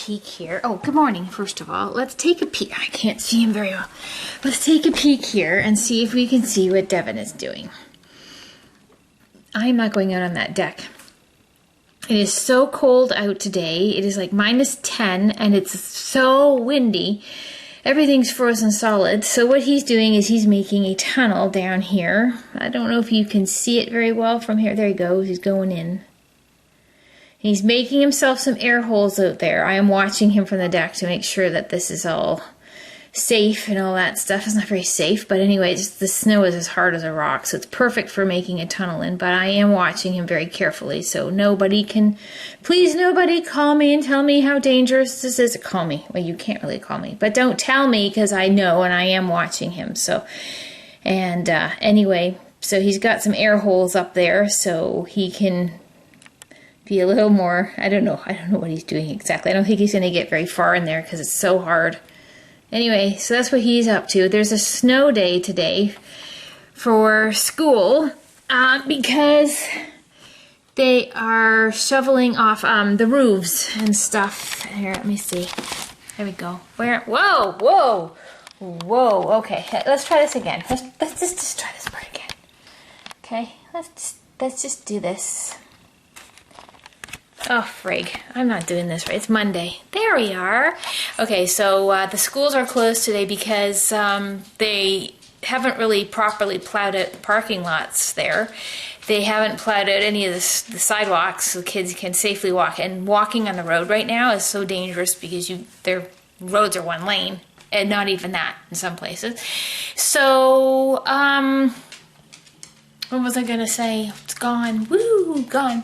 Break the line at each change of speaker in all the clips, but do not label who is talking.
peek here. Oh, good morning, first of all. Let's take a peek. I can't see him very well. Let's take a peek here and see if we can see what Devin is doing. I'm not going out on that deck. It is so cold out today. It is like -10 and it's so windy. Everything's frozen solid. So what he's doing is he's making a tunnel down here. I don't know if you can see it very well from here. There he goes. He's going in. He's making himself some air holes out there. I am watching him from the deck to make sure that this is all safe and all that stuff. It's not very safe, but anyway, just the snow is as hard as a rock, so it's perfect for making a tunnel in, but I am watching him very carefully, so please nobody call me and tell me how dangerous this is. Call me. Well, you can't really call me, but don't tell me because I know and I am watching him, so. And anyway, so he's got some air holes up there so he can be a little more, I don't know what he's doing exactly. I don't think he's going to get very far in there because it's so hard. Anyway, so that's what he's up to. There's a snow day today for school because they are shoveling off the roofs and stuff. Here, let me see. There we go. Where? Whoa. Okay, let's try this again. Let's just try this part again. Okay, let's just do this. Oh, frig. I'm not doing this right. It's Monday. There we are. Okay, so the schools are closed today because they haven't really properly plowed out the parking lots there. They haven't plowed out any of the sidewalks so kids can safely walk. And walking on the road right now is so dangerous because their roads are one lane. And not even that in some places. So, what was I going to say? It's gone. Woo, gone.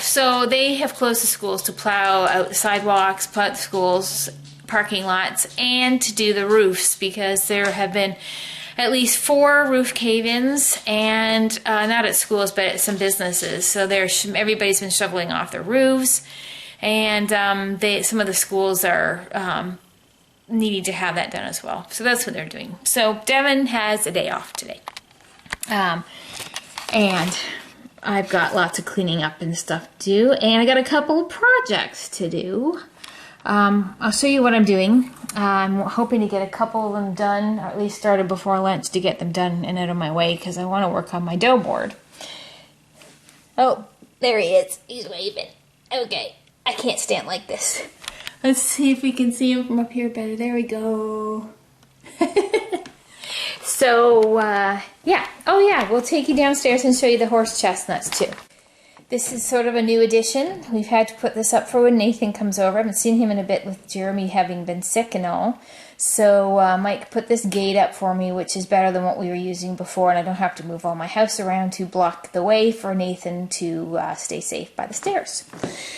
So they have closed the schools to plow out the sidewalks, plow the schools, parking lots, and to do the roofs because there have been at least 4 roof cave-ins, and not at schools, but at some businesses. So everybody's been shoveling off their roofs, and some of the schools are needing to have that done as well. So that's what they're doing. So Devin has a day off today, and I've got lots of cleaning up and stuff to do, and I got a couple of projects to do. I'll show you what I'm doing. I'm hoping to get a couple of them done, or at least started before lunch to get them done and out of my way because I want to work on my dough board. Oh, there he is. He's waving. Okay, I can't stand like this. Let's see if we can see him from up here better. There we go. So, yeah. Oh, yeah, we'll take you downstairs and show you the horse chestnuts, too. This is sort of a new addition. We've had to put this up for when Nathan comes over. I haven't seen him in a bit with Jeremy having been sick and all. So, Mike put this gate up for me, which is better than what we were using before, and I don't have to move all my house around to block the way for Nathan to stay safe by the stairs.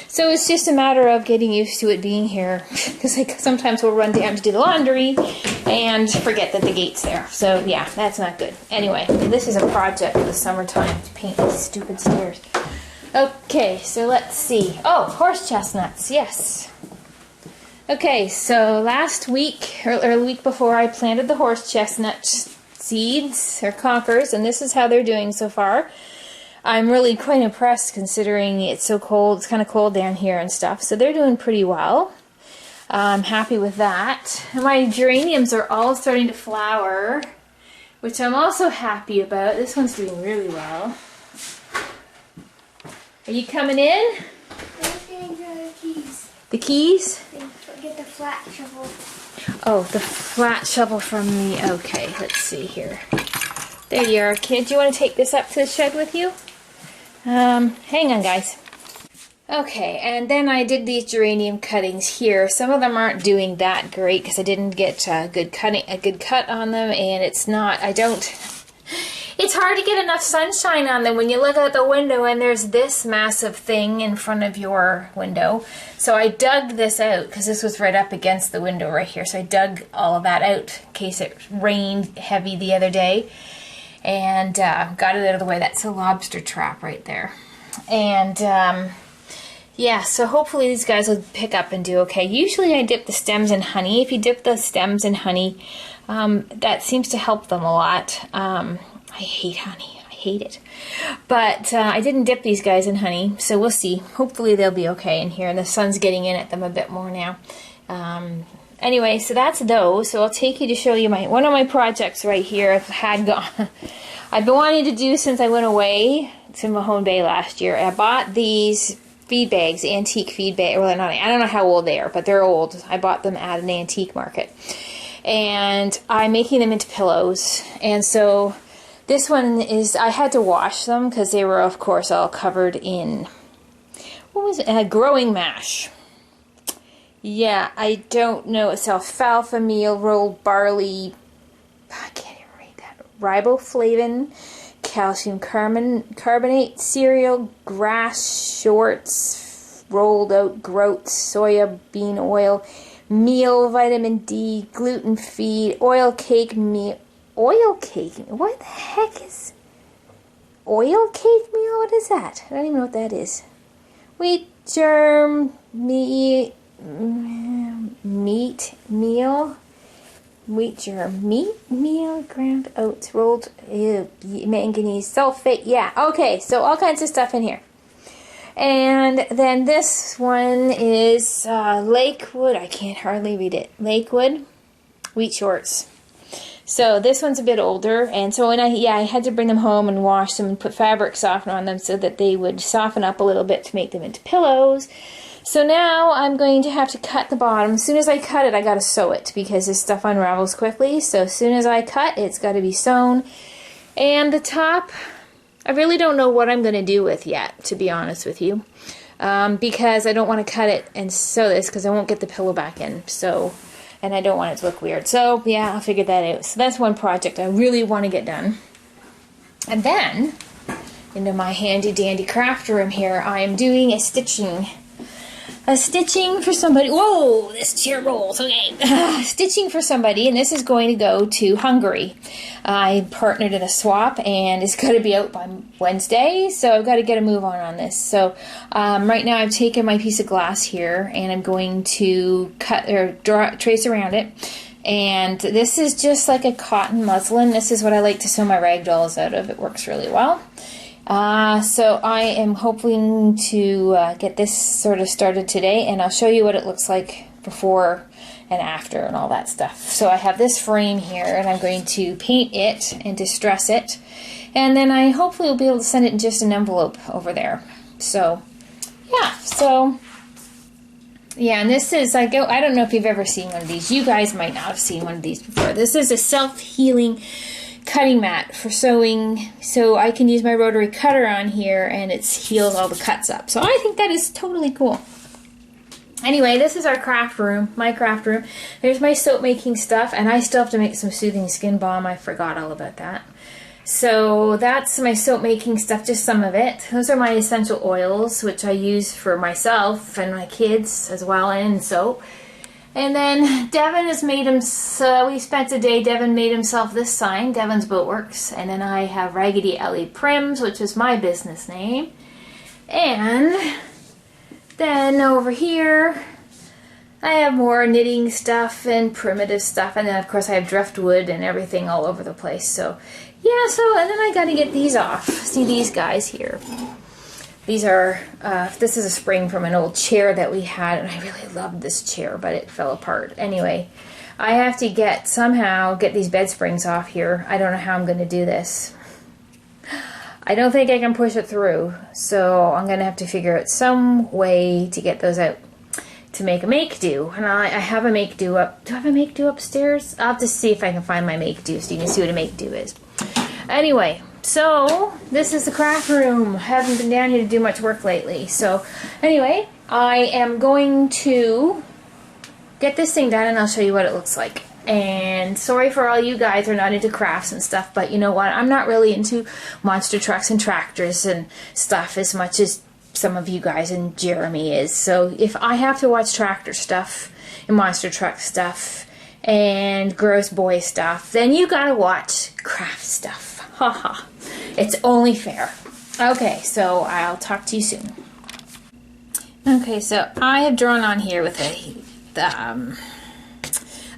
So it's just a matter of getting used to it being here, because sometimes we'll run down to do the laundry and forget that the gate's there. So yeah, that's not good. Anyway, this is a project for the summertime to paint these stupid stairs. Okay, so let's see. Oh, horse chestnuts, yes. Okay, so last week, or the week before, I planted the horse chestnut seeds, or conkers, and this is how they're doing so far. I'm really quite impressed considering it's so cold. It's kind of cold down here and stuff, so they're doing pretty well. I'm happy with that. My geraniums are all starting to flower, which I'm also happy about. This one's doing really well. Are you coming in?
I'm just getting the keys.
The keys?
Get the flat shovel.
Oh, the flat shovel from the... Okay, let's see here. There you are, kid. Do you want to take this up to the shed with you? Hang on, guys. Okay, and then I did these geranium cuttings here. Some of them aren't doing that great because I didn't get a good cut on them, and it's not... It's hard to get enough sunshine on them when you look out the window and there's this massive thing in front of your window. So I dug this out because this was right up against the window right here. So I dug all of that out in case it rained heavy the other day. And got it out of the way. That's a lobster trap right there. And yeah, so hopefully these guys will pick up and do okay. Usually I dip the stems in honey. If you dip the stems in honey, that seems to help them a lot. I hate honey. I hate it. But I didn't dip these guys in honey, so we'll see. Hopefully they'll be okay in here, and the sun's getting in at them a bit more now. Anyway, so that's those. So I'll take you to show you one of my projects right here I've been wanting to do since I went away to Mahone Bay last year. I bought these feed bags, antique feed bags. Well, they're not, I don't know how old they are, but they're old. I bought them at an antique market. And I'm making them into pillows. And so this one is, I had to wash them because they were, of course, all covered in, what was it? Growing mash. Yeah, I don't know. It's alfalfa meal, rolled barley, I can't even read that, riboflavin, calcium carbonate, cereal, grass shorts, rolled oat groats, soya bean oil, meal, vitamin D, gluten feed, oil cake meal. Oil cake? What the heck is oil cake meal? What is that? I don't even know what that is. Wheat germ meat meal. Wheat germ meat meal, ground oats, rolled manganese sulfate. Yeah, okay, so all kinds of stuff in here. And then this one is Lakewood. I can't hardly read it. Lakewood wheat shorts. So this one's a bit older, and so when I had to bring them home and wash them and put fabric softener on them so that they would soften up a little bit to make them into pillows. So now I'm going to have to cut the bottom. As soon as I cut it, I got to sew it because this stuff unravels quickly. So as soon as I cut, it's got to be sewn. And the top, I really don't know what I'm going to do with yet, to be honest with you. Because I don't want to cut it and sew this because I won't get the pillow back in. So, and I don't want it to look weird. So yeah, I'll figure that out. So that's one project I really want to get done. And then, into my handy dandy craft room here, I am doing a stitching for somebody. Whoa, this chair rolls. Okay. Stitching for somebody, and this is going to go to Hungary. I partnered in a swap, and it's got to be out by Wednesday, so I've got to get a move on this. So right now I've taken my piece of glass here, and I'm going to cut or trace around it. And this is just like a cotton muslin. This is what I like to sew my rag dolls out of. It works really well. So I am hoping to get this sort of started today, and I'll show you what it looks like before and after and all that stuff. So I have this frame here, and I'm going to paint it and distress it, and then I hopefully will be able to send it in just an envelope over there. So yeah, and this is, I don't know if you've ever seen one of these. You guys might not have seen one of these before. This is a self-healing cutting mat for sewing, so I can use my rotary cutter on here and it heals all the cuts up. So I think that is totally cool. Anyway, this is our craft room, my craft room. There's my soap making stuff, and I still have to make some soothing skin balm. I forgot all about that. So that's my soap making stuff, just some of it. Those are my essential oils, which I use for myself and my kids as well, and soap. And then Devin has made him, we spent a day, Devin made himself this sign, Devin's Boatworks. And then I have Raggedy Ellie Prims, which is my business name. And then over here, I have more knitting stuff and primitive stuff. And then of course I have driftwood and everything all over the place. So yeah, and then I got to get these off. See these guys here. These are, this is a spring from an old chair that we had, and I really loved this chair, but it fell apart. Anyway, I have to somehow get these bed springs off here. I don't know how I'm going to do this. I don't think I can push it through, so I'm going to have to figure out some way to get those out to make a make-do. And I have a make-do up. Do I have a make-do upstairs? I'll have to see if I can find my make-do so you can see what a make-do is. Anyway, so this is the craft room. I haven't been down here to do much work lately. So anyway, I am going to get this thing done and I'll show you what it looks like. And sorry for all you guys who are not into crafts and stuff, but you know what? I'm not really into monster trucks and tractors and stuff as much as some of you guys and Jeremy is. So if I have to watch tractor stuff and monster truck stuff and gross boy stuff, then you gotta watch craft stuff. Haha. It's only fair. Okay, so I'll talk to you soon. Okay, so I have drawn on here with a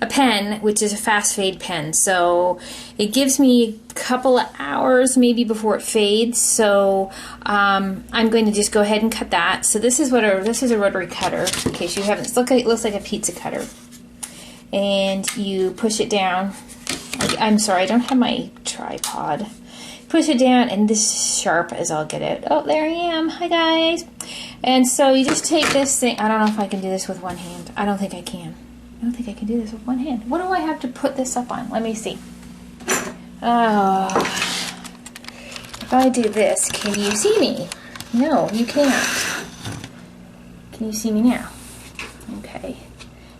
a pen, which is a fast fade pen. So it gives me a couple of hours maybe before it fades. So I'm going to just go ahead and cut that. So this is a rotary cutter. In case you haven't, it looks like a pizza cutter. And you push it down. I'm sorry, I don't have my tripod. Push it down, and this is sharp as I'll get it. Oh, there I am. Hi, guys. And so you just take this thing. I don't know if I can do this with one hand. I don't think I can. I don't think I can do this with one hand. What do I have to put this up on? Let me see. Oh. If I do this, can you see me? No, you can't. Can you see me now? Okay.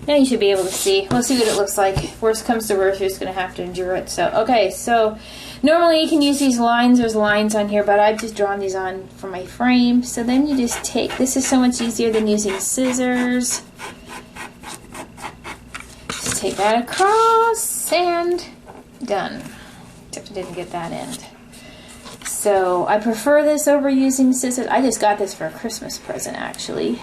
Now you should be able to see. We'll see what it looks like. Worst comes to worst, you're just going to have to endure it. So, okay, so normally you can use these lines. There's lines on here, but I've just drawn these on for my frame. So then you just take, this is so much easier than using scissors. Just take that across and done. Except I didn't get that end. So I prefer this over using scissors. I just got this for a Christmas present, actually.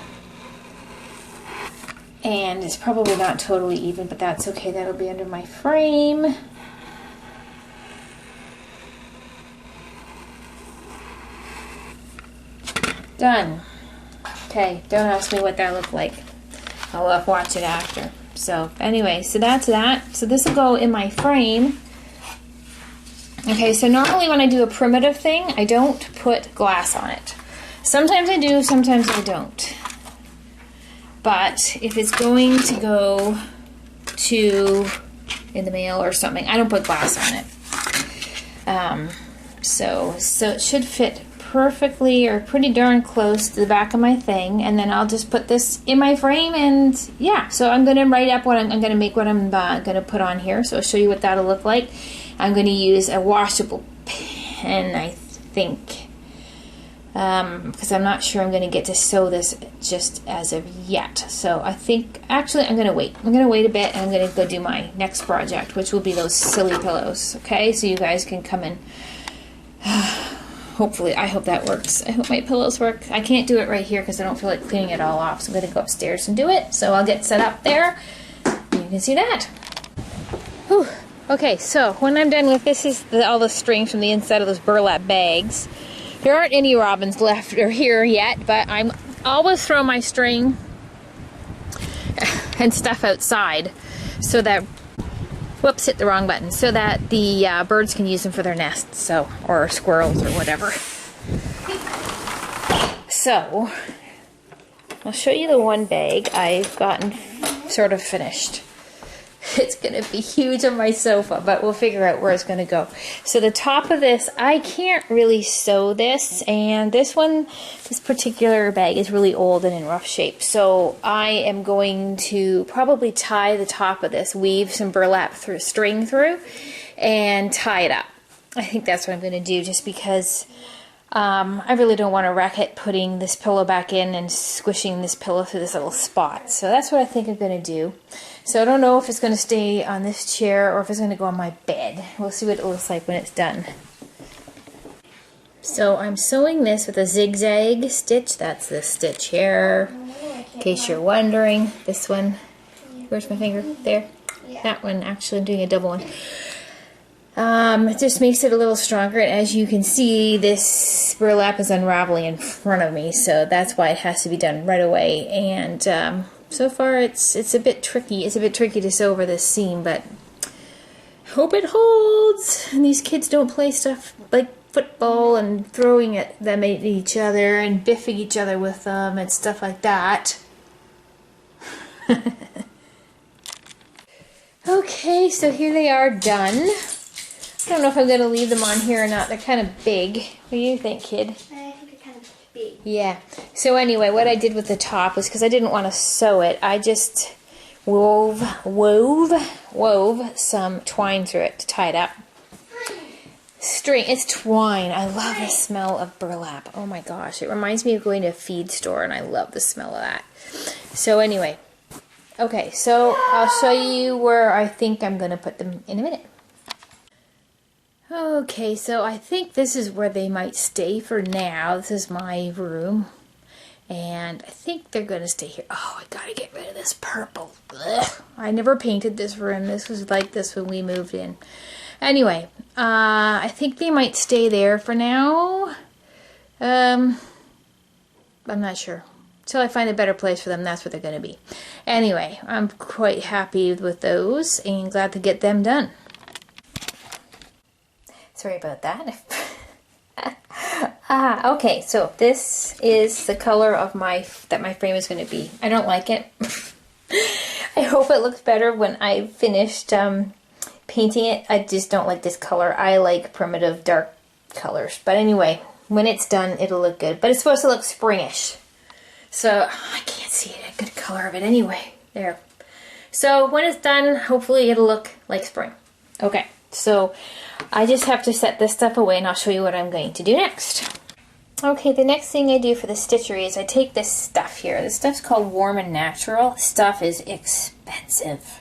And it's probably not totally even, but that's okay. That'll be under my frame. Done. Okay, don't ask me what that looked like. I'll watch it after. So anyway, so that's that. So this will go in my frame. Okay, so normally when I do a primitive thing, I don't put glass on it. Sometimes I do, sometimes I don't. But if it's going to go to in the mail or something, I don't put glass on it. So it should fit perfectly or pretty darn close to the back of my thing, and then I'll just put this in my frame, and yeah. So I'm going to write up what I'm going to make, what I'm going to put on here. So I'll show you what that'll look like. I'm going to use a washable pen, I think. Because I'm not sure I'm going to get to sew this just as of yet. So I think, actually, I'm going to wait. I'm going to wait a bit, and I'm going to go do my next project, which will be those silly pillows. Okay, so you guys can come in. Hopefully, I hope that works. I hope my pillows work. I can't do it right here because I don't feel like cleaning it all off. So I'm going to go upstairs and do it. So I'll get set up there. You can see that. Whew. Okay, so when I'm done with this, is all the strings from the inside of those burlap bags. There aren't any robins left or here yet, but I'm always throw my string and stuff outside so that, whoops, hit the wrong button, so that the birds can use them for their nests, so, or squirrels or whatever. So, I'll show you the one bag I've gotten sort of finished. It's going to be huge on my sofa, but we'll figure out where it's going to go. So the top of this, I can't really sew this, and this particular bag is really old and in rough shape. So I am going to probably tie the top of this, weave some burlap string through, and tie it up. I think that's what I'm going to do, just because I really don't want to wreck it putting this pillow back in and squishing this pillow through this little spot. So that's what I think I'm going to do. So I don't know if it's going to stay on this chair or if it's going to go on my bed. We'll see what it looks like when it's done. So I'm sewing this with a zigzag stitch. That's this stitch here. In case you're wondering, this one, where's my finger? There. That one, actually I'm doing a double one. It just makes it a little stronger, and as you can see, this burlap is unraveling in front of me, so that's why it has to be done right away. And so far it's a bit tricky. It's a bit tricky to sew over this seam, but hope it holds. And these kids don't play stuff like football and throwing them at each other and biffing each other with them and stuff like that. Okay, so here they are done. I don't know if I'm going to leave them on here or not. They're kind of big. What do you think, kid?
I think they're kind of big.
Yeah. So anyway, what I did with the top was, because I didn't want to sew it, I just wove some twine through it to tie it up. String. It's twine. I love the smell of burlap. Oh my gosh. It reminds me of going to a feed store, and I love the smell of that. So anyway. Okay, so I'll show you where I think I'm going to put them in a minute. Okay, so I think this is where they might stay for now. This is my room. And I think they're going to stay here. Oh, I gotta get rid of this purple. Ugh. I never painted this room. This was like this when we moved in. Anyway, I think they might stay there for now. I'm not sure. Till I find a better place for them, that's where they're going to be. Anyway, I'm quite happy with those and glad to get them done. Sorry about that. Okay, so this is the color of my frame is going to be. I don't like it. I hope it looks better when I finished painting it. I just don't like this color. I like primitive dark colors. But anyway, when it's done, it'll look good. But it's supposed to look springish. So, I can't see a good color of it anyway. There. So, when it's done, hopefully it'll look like spring. Okay, so I just have to set this stuff away and I'll show you what I'm going to do next. Okay, the next thing I do for the stitchery is I take this stuff here. This stuff's called Warm and Natural. This stuff is expensive.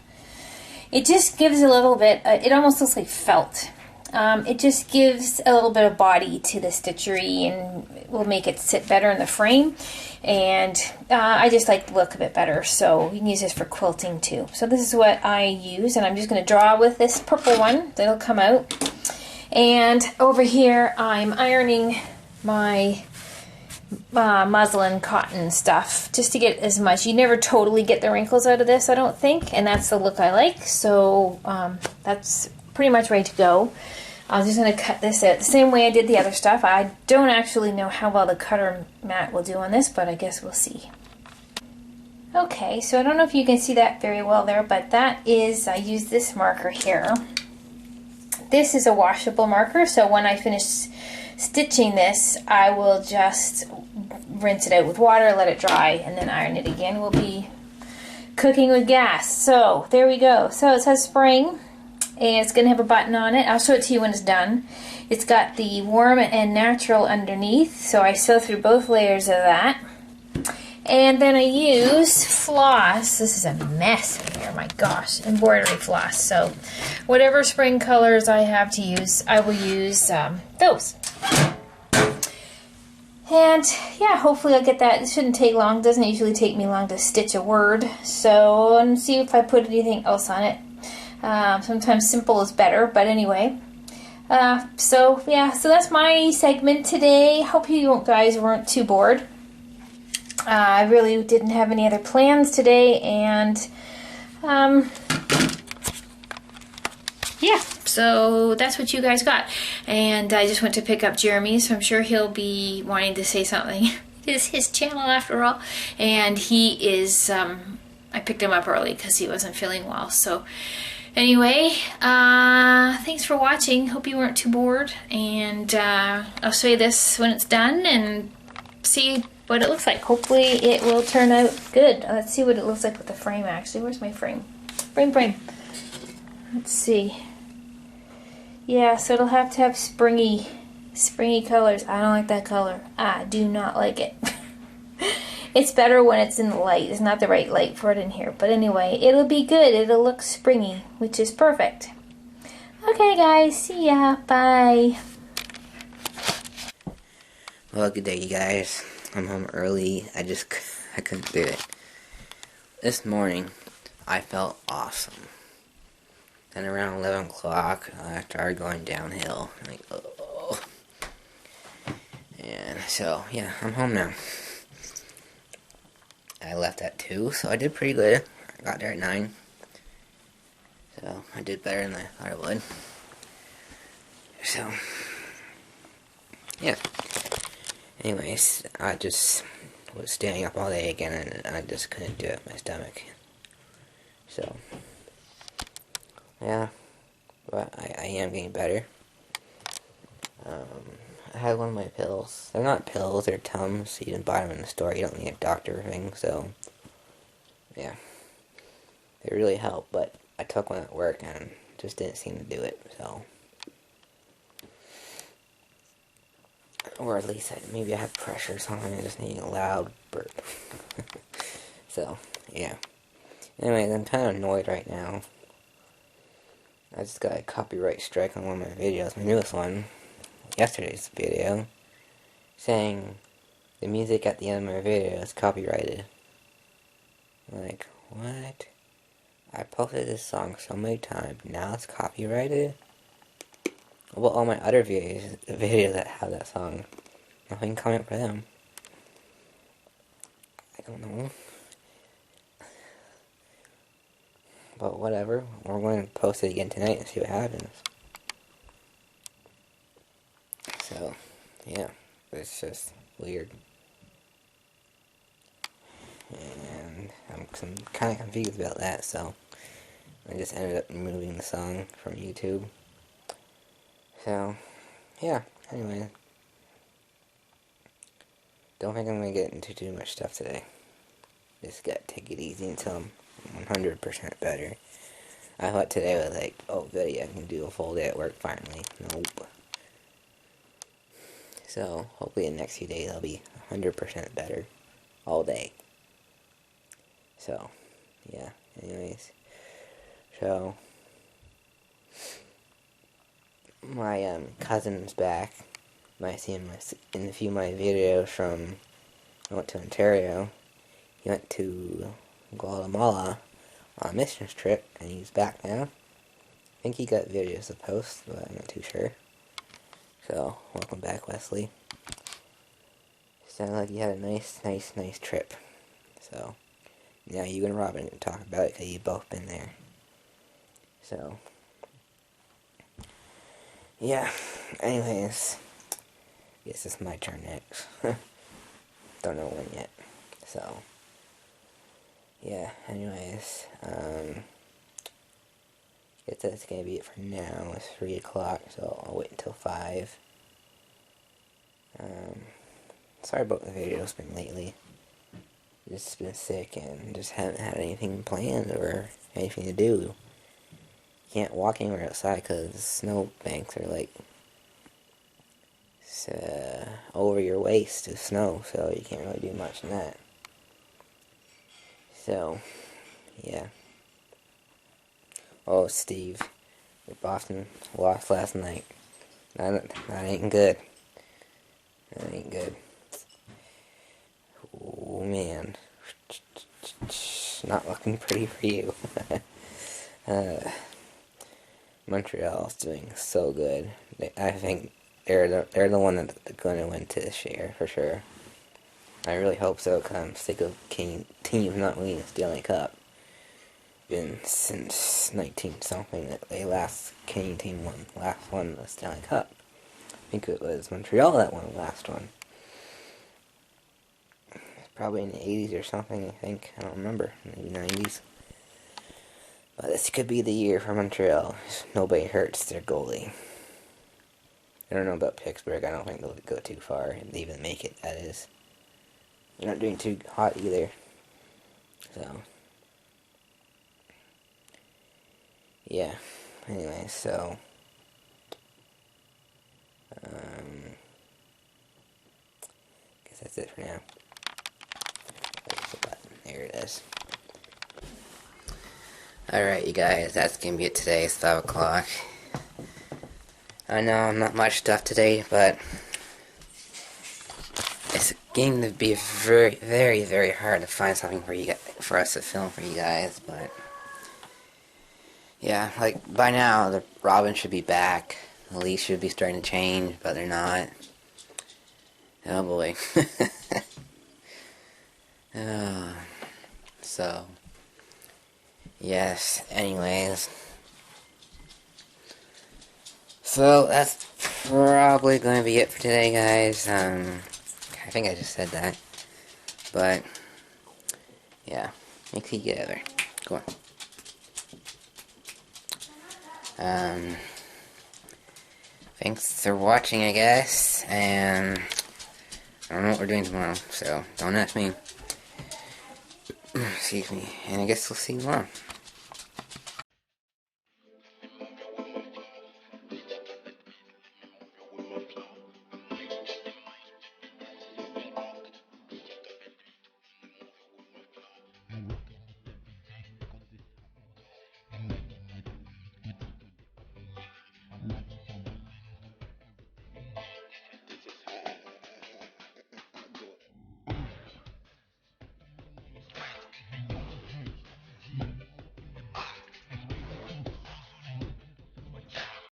It just gives a little bit, it almost looks like felt. It just gives a little bit of body to the stitchery and will make it sit better in the frame. And I just like the look of it better, so you can use this for quilting too. So this is what I use, and I'm just going to draw with this purple one that'll come out. And over here I'm ironing my muslin cotton stuff just to get as much. You never totally get the wrinkles out of this, I don't think, and that's the look I like. So that's pretty much ready to go. I'm just going to cut this out the same way I did the other stuff. I don't actually know how well the cutter mat will do on this, but I guess we'll see. Okay, so I don't know if you can see that very well there, but that is, I use this marker here. This is a washable marker, so when I finish stitching this, I will just rinse it out with water, let it dry, and then iron it again. We'll be cooking with gas. So there we go. So it says spring, and it's going to have a button on it. I'll show it to you when it's done. It's got the Warm and Natural underneath, so I sew through both layers of that. And then I use floss. This is a mess in here, my gosh. Embroidery floss. So whatever spring colors I have to use, I will use those. And yeah, hopefully I'll get that. It shouldn't take long. It doesn't usually take me long to stitch a word. So, and see if I put anything else on it. Sometimes simple is better, but anyway. So yeah, so that's my segment today. Hope you guys weren't too bored. I really didn't have any other plans today, and yeah, so that's what you guys got. And I just went to pick up Jeremy, so I'm sure he'll be wanting to say something. It is his channel after all, and he is, I picked him up early because he wasn't feeling well. So anyway, thanks for watching. Hope you weren't too bored, and I'll show you this when it's done and see what it looks like. Hopefully it will turn out good. Let's see what it looks like with the frame actually. Where's my frame? Frame. Let's see. Yeah, so it'll have to have springy colors. I don't like that color. I do not like it. It's better when it's in the light. It's not the right light for it in here. But anyway, it'll be good. It'll look springy, which is perfect. Okay guys, see ya. Bye.
Well, good day, you guys. I'm home early. I couldn't do it. This morning, I felt awesome. Then around 11 o'clock, I started going downhill. Like, oh. And so, yeah, I'm home now. I left at 2, so I did pretty good. I got there at 9. So, I did better than I thought I would. So, yeah. Anyways, I just was standing up all day again, and I just couldn't do it with my stomach. So, yeah, but I am getting better. I had one of my pills. They're not pills, they're Tums. You can buy them in the store. You don't need a doctor or anything, so, yeah. They really help, but I took one at work and just didn't seem to do it, so. Or at least maybe I have pressure or something. I just need a loud burp. So, yeah. Anyways, I'm kind of annoyed right now. I just got a copyright strike on one of my videos, my newest one, yesterday's video, saying the music at the end of my video is copyrighted. I'm like, what? I posted this song so many times, now it's copyrighted? What about all my other videos that have that song? Nothing comment for them. I don't know. But whatever, we're going to post it again tonight and see what happens. So, yeah, it's just weird. And I'm kind of confused about that, so I just ended up removing the song from YouTube. So, yeah, anyway. Don't think I'm going to get into too much stuff today. Just gotta take it easy until I'm 100% better. I thought today was like, oh goody, I can do a full day at work finally. Nope. So, hopefully the next few days I'll be 100% better. All day. So, yeah, anyways. So, my cousin's back. Might see him in a few of my videos from, I went to Ontario. He went to Guatemala on a missions trip, and he's back now. I think he got videos to post, but I'm not too sure. So, welcome back, Wesley. Sounded like you had a nice trip. So, now you and Robin can talk about it, because you've both been there. So, yeah, anyways, guess it's my turn next. Don't know when yet. So, yeah, anyways, guess that's gonna be it for now. It's 3 o'clock, so I'll wait until 5. Sorry about the videos been lately. Just been sick and just haven't had anything planned or anything to do. Can't walk anywhere outside because the snow banks are like over your waist of snow, so you can't really do much in that. So, yeah. Oh, Steve, Boston lost last night. That ain't good. That ain't good. Oh, man. Not looking pretty for you. Montreal's doing so good. I think they're the one that's going to win this year, for sure. I really hope so, because I'm sick of teams not winning the Stanley Cup. Been since 19-something that they last Canadian team won the Stanley Cup. I think it was Montreal that won the last one. Probably in the 80s or something, I think. I don't remember. Maybe 90s. But this could be the year for Montreal. Nobody hurts their goalie. I don't know about Pittsburgh. I don't think they'll go too far and even make it, that is. They're not doing too hot either. So, yeah. Anyway, so guess that's it for now. There's the button. There it is. Alright, you guys, that's gonna be it today. It's 5 o'clock. I know not much stuff today, but it's going to be very, very, very hard to find something for us to film for you guys. But yeah, like by now, the Robin should be back. The leaves should be starting to change, but they're not. Oh boy. So, yes, anyways. So, that's probably going to be it for today, guys. I think I just said that. But, yeah. Make it together. Go on. Thanks for watching, I guess. And I don't know what we're doing tomorrow, so don't ask me. Excuse me. And I guess we'll see you tomorrow.